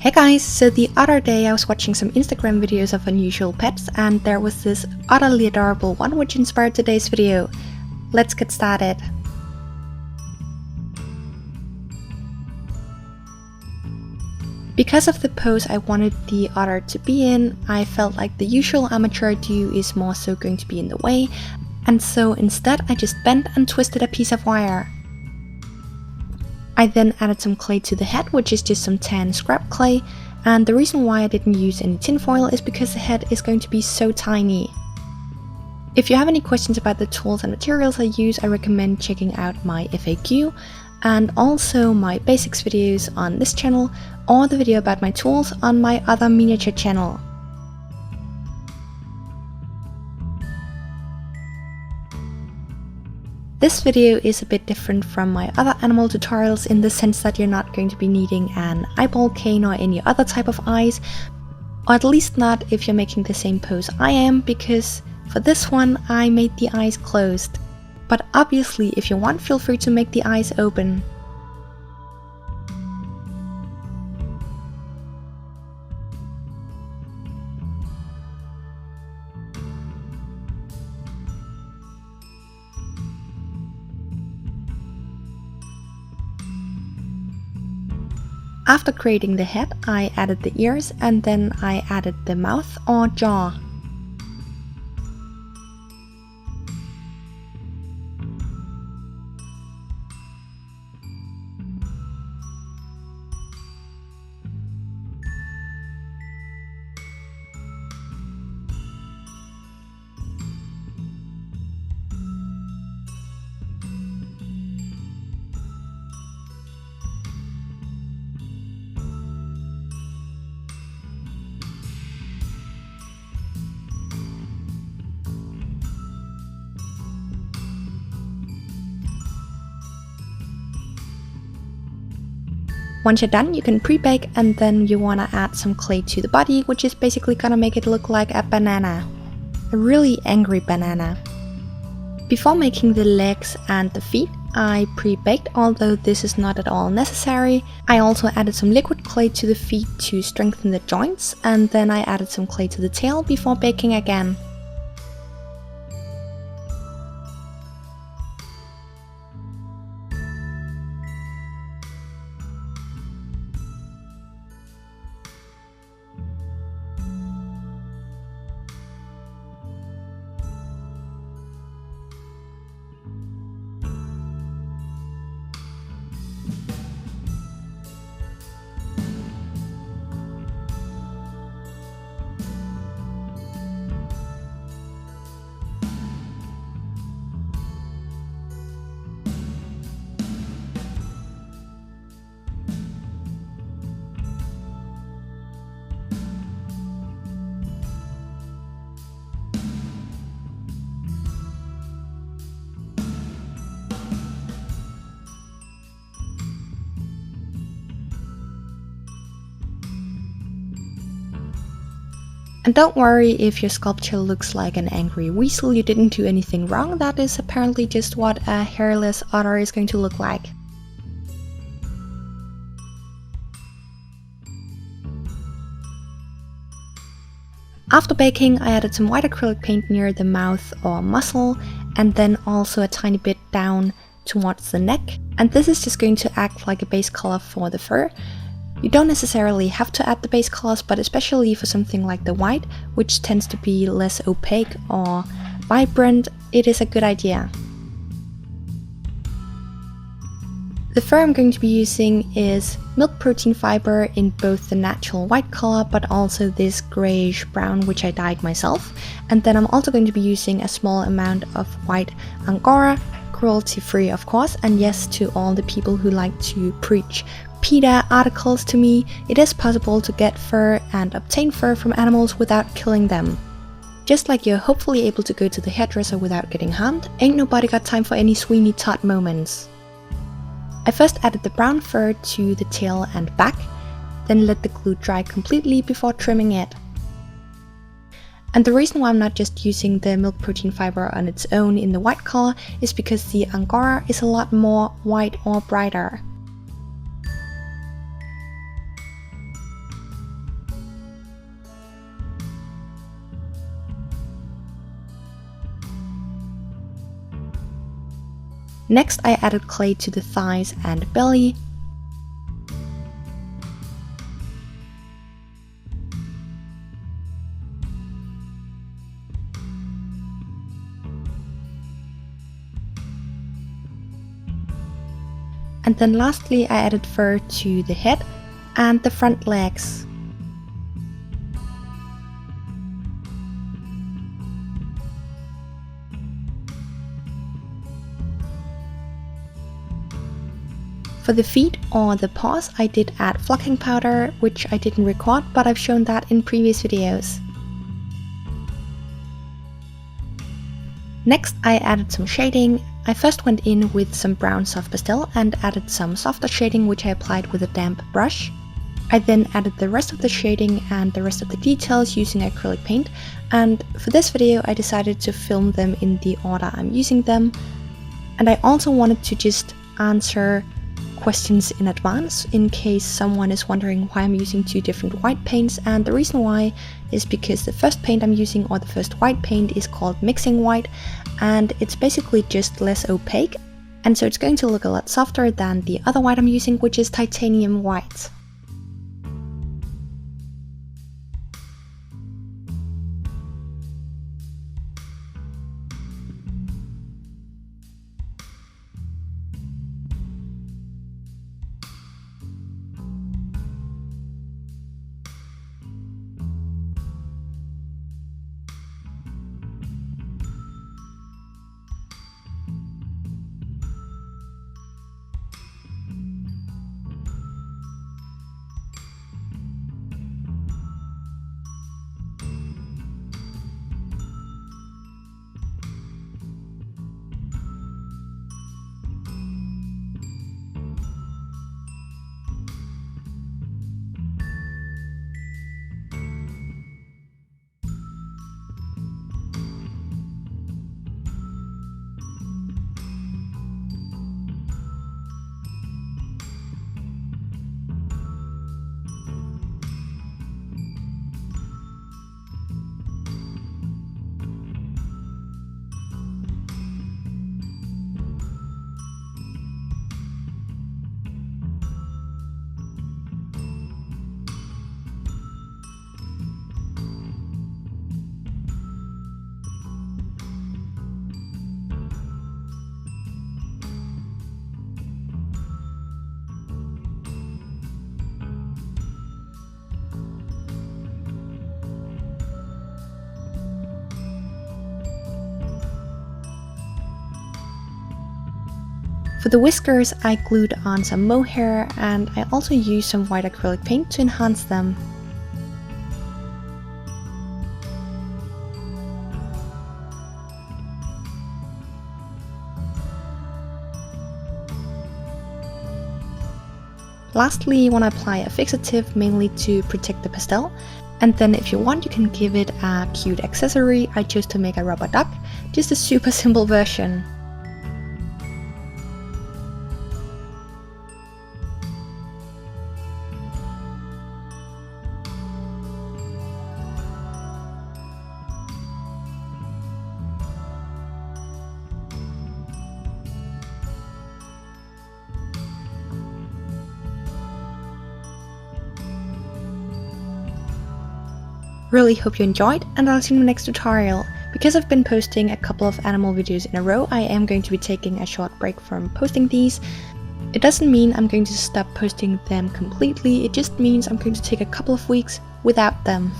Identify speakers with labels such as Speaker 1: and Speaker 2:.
Speaker 1: Hey guys, so the other day I was watching some Instagram videos of unusual pets and there was this utterly adorable one which inspired today's video. Let's get started. Because of the pose I wanted the otter to be in, I felt like the usual amateur do is more so going to be in the way, and so instead I just bent and twisted a piece of wire. I then added some clay to the head, which is just some tan scrap clay, and the reason why I didn't use any tinfoil is because the head is going to be so tiny. If you have any questions about the tools and materials I use, I recommend checking out my FAQ, and also my basics videos on this channel, or the video about my tools on my other miniature channel. This video is a bit different from my other animal tutorials in the sense that you're not going to be needing an eyeball cane or any other type of eyes, or at least not if you're making the same pose I am, because for this one I made the eyes closed. But obviously if you want, feel free to make the eyes open. After creating the head, I added the ears and then I added the mouth or jaw. Once you're done, you can pre-bake and then you want to add some clay to the body, which is basically gonna make it look like a banana. A really angry banana. Before making the legs and the feet, I pre-baked, although this is not at all necessary. I also added some liquid clay to the feet to strengthen the joints, and then I added some clay to the tail before baking again. And don't worry if your sculpture looks like an angry weasel, you didn't do anything wrong. That is apparently just what a hairless otter is going to look like. After baking, I added some white acrylic paint near the mouth or muzzle, and then also a tiny bit down towards the neck. And this is just going to act like a base color for the fur. You don't necessarily have to add the base colors, but especially for something like the white, which tends to be less opaque or vibrant, it is a good idea. The fur I'm going to be using is milk protein fiber in both the natural white color, but also this grayish brown, which I dyed myself. And then I'm also going to be using a small amount of white Angora, cruelty free of course, and yes to all the people who like to preach PETA articles to me, it is possible to get fur and obtain fur from animals without killing them. Just like you're hopefully able to go to the hairdresser without getting harmed, ain't nobody got time for any Sweeney Todd moments. I first added the brown fur to the tail and back, then let the glue dry completely before trimming it. And the reason why I'm not just using the milk protein fiber on its own in the white color is because the Angora is a lot more white or brighter. Next I added clay to the thighs and belly. And then lastly I added fur to the head and the front legs. For the feet or the paws, I did add flocking powder, which I didn't record, but I've shown that in previous videos. Next I added some shading. I first went in with some brown soft pastel and added some softer shading, which I applied with a damp brush. I then added the rest of the shading and the rest of the details using acrylic paint, and for this video I decided to film them in the order I'm using them. And I also wanted to just answer questions in advance in case someone is wondering why I'm using two different white paints, and the reason why is because the first paint I'm using, or the first white paint, is called mixing white, and it's basically just less opaque, and so it's going to look a lot softer than the other white I'm using, which is titanium white. For the whiskers I glued on some mohair, and I also used some white acrylic paint to enhance them. Lastly, you want to apply a fixative mainly to protect the pastel, and then if you want you can give it a cute accessory. I chose to make a rubber duck, just a super simple version. Really hope you enjoyed, and I'll see you in the next tutorial. Because I've been posting a couple of animal videos in a row, I am going to be taking a short break from posting these. It doesn't mean I'm going to stop posting them completely, it just means I'm going to take a couple of weeks without them.